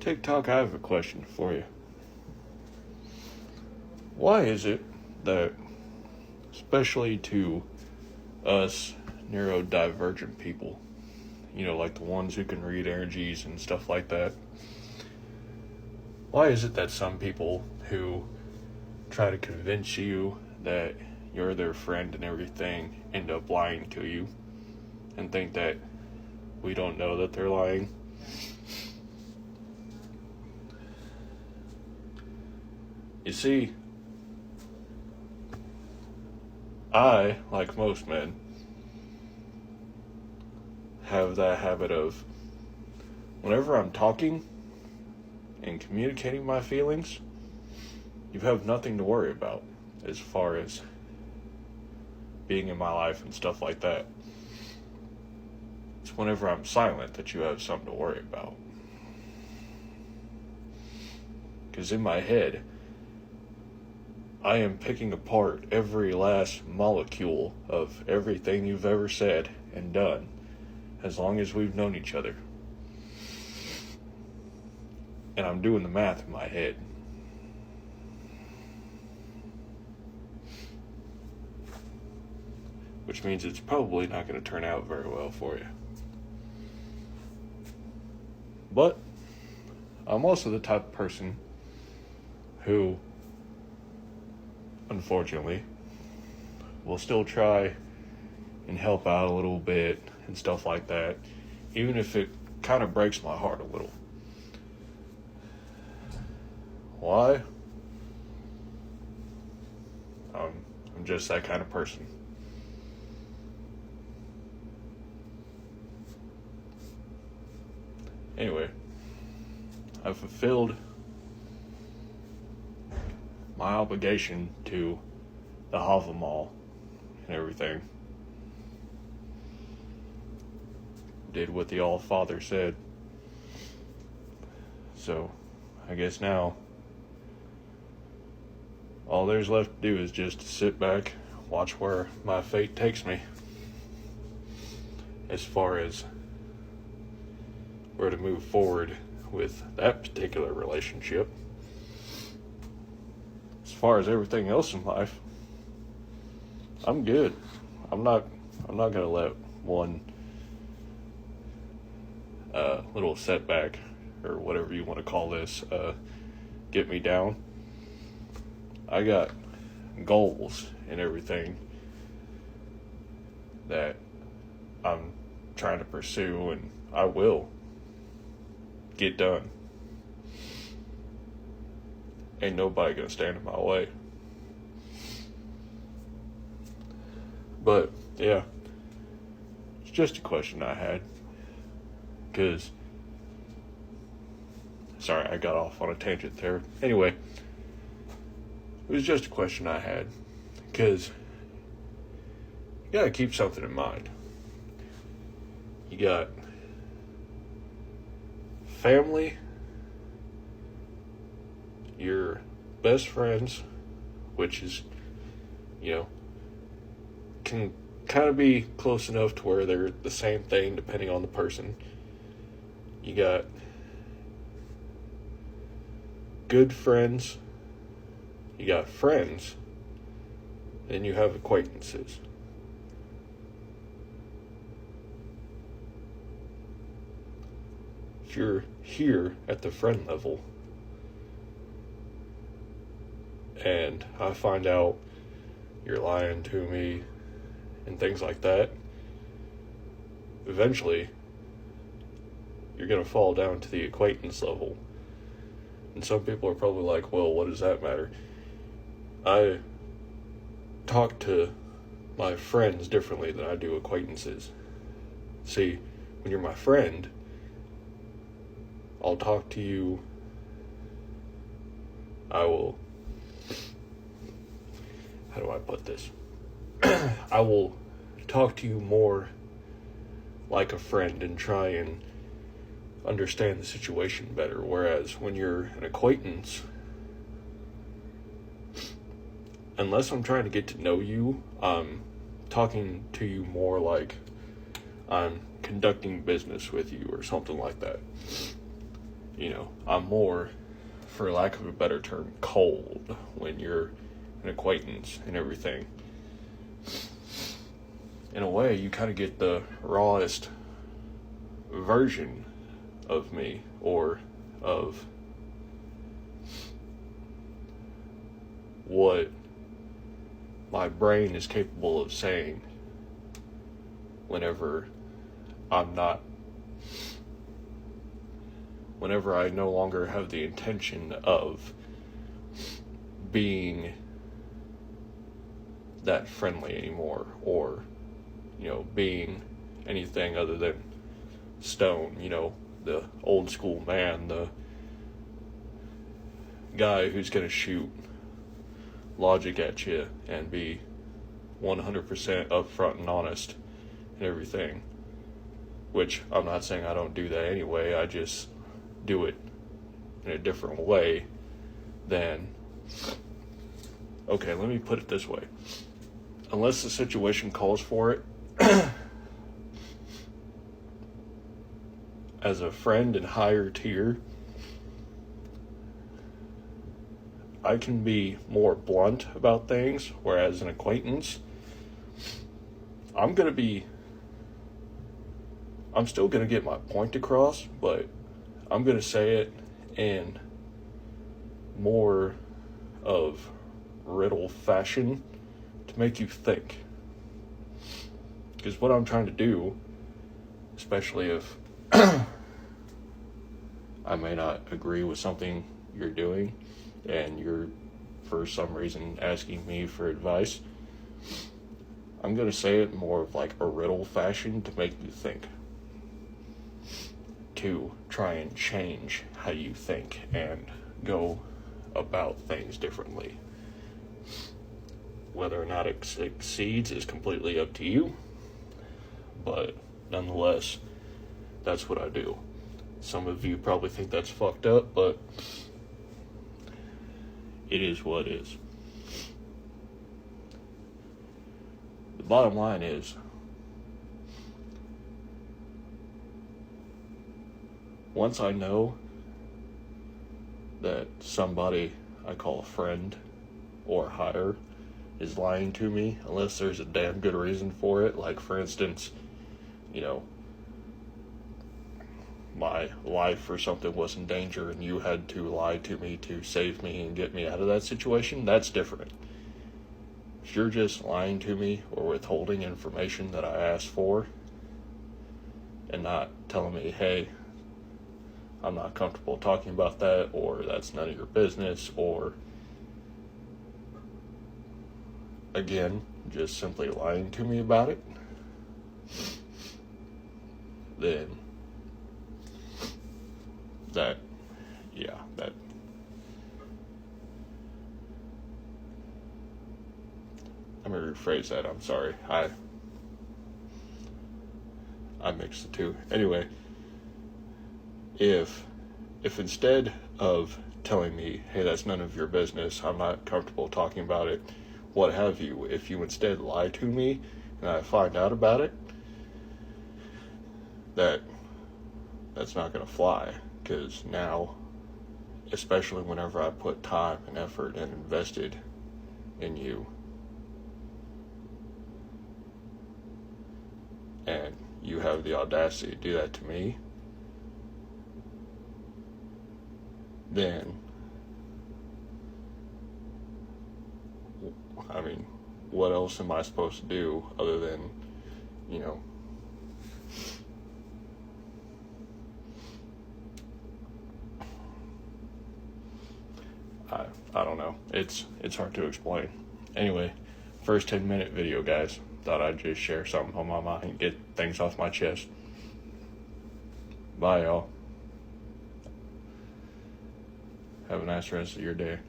TikTok, I have a question for you. Why is it that, especially to us neurodivergent people, like the ones who can read energies and stuff like that, why is it that some people who try to convince you that you're their friend and everything end up lying to you and think that we don't know that they're lying? You see, I, like most men, have that habit of whenever I'm talking and communicating my feelings, you have nothing to worry about as far as being in my life and stuff like that. It's whenever I'm silent that you have something to worry about. Because in my head, I am picking apart every last molecule of everything you've ever said and done as long as we've known each other. And I'm doing the math in my head. Which means it's probably not going to turn out very well for you. But I'm also the type of person who, unfortunately, will still try and help out a little bit and stuff like that, even if it kind of breaks my heart a little. Why? I'm just that kind of person. Anyway, I fulfilled my obligation to the Hava Mall and everything. Did what the All-Father said. So, I guess now, all there's left to do is just sit back, watch where my fate takes me. As far as where to move forward with that particular relationship. As far as everything else in life, I'm good. I'm not gonna let one little setback or whatever you want to call this get me down. I got goals and everything that I'm trying to pursue, and I will get done. Ain't nobody gonna stand in my way. But yeah, it's just a question I had, because sorry, I got off on a tangent there. Anyway, it was just a question I had, because you gotta keep something in mind. You got family, your best friends, which is, can kind of be close enough to where they're the same thing depending on the person. You got good friends, you got friends, and you have acquaintances. If you're here at the friend level and I find out you're lying to me and things like that, eventually you're going to fall down to the acquaintance level. And some people are probably like, well, what does that matter? I talk to my friends differently than I do acquaintances. See, when you're my friend, I'll talk to you. How do I put this? I will talk to you more like a friend and try and understand the situation better. Whereas when you're an acquaintance, unless I'm trying to get to know you, I'm talking to you more like I'm conducting business with you or something like that. I'm more, for lack of a better term, cold when you're an acquaintance and everything. In a way, you kind of get the rawest version of me, or of what my brain is capable of saying whenever I no longer have the intention of being that friendly anymore, or being anything other than Stone, the old school man, the guy who's gonna shoot logic at you and be 100% upfront and honest and everything. Which I'm not saying I don't do that anyway, I just do it in a different way than... Okay, let me put it this way. Unless the situation calls for it, as a friend in higher tier, I can be more blunt about things, whereas an acquaintance, I'm still gonna get my point across, but I'm gonna say it in more of riddle fashion to make you think. Because what I'm trying to do, especially if I may not agree with something you're doing and you're for some reason asking me for advice, I'm going to say it more of like a riddle fashion to make you think, to try and change how you think and go about things differently. Whether or not it succeeds is completely up to you, but nonetheless, that's what I do. Some of you probably think that's fucked up, but it is what it is. The bottom line is, once I know that somebody I call a friend or higher is lying to me, unless there's a damn good reason for it, like for instance, my life or something was in danger and you had to lie to me to save me and get me out of that situation, that's different. If you're just lying to me or withholding information that I asked for and not telling me, hey, I'm not comfortable talking about that, or that's none of your business, or again, just simply lying to me about it, then that I'm gonna rephrase that, I'm sorry. I mixed the two. Anyway, if instead of telling me, hey, that's none of your business, I'm not comfortable talking about it, what have you, if you instead lie to me and I find out about it, that's not going to fly. Because now, especially whenever I put time and effort and invested in you, and you have the audacity to do that to me, then, I mean, what else am I supposed to do other than, I don't know. It's hard to explain. Anyway, first 10-minute video, guys. Thought I'd just share something on my mind and get things off my chest. Bye, y'all. Have a nice rest of your day.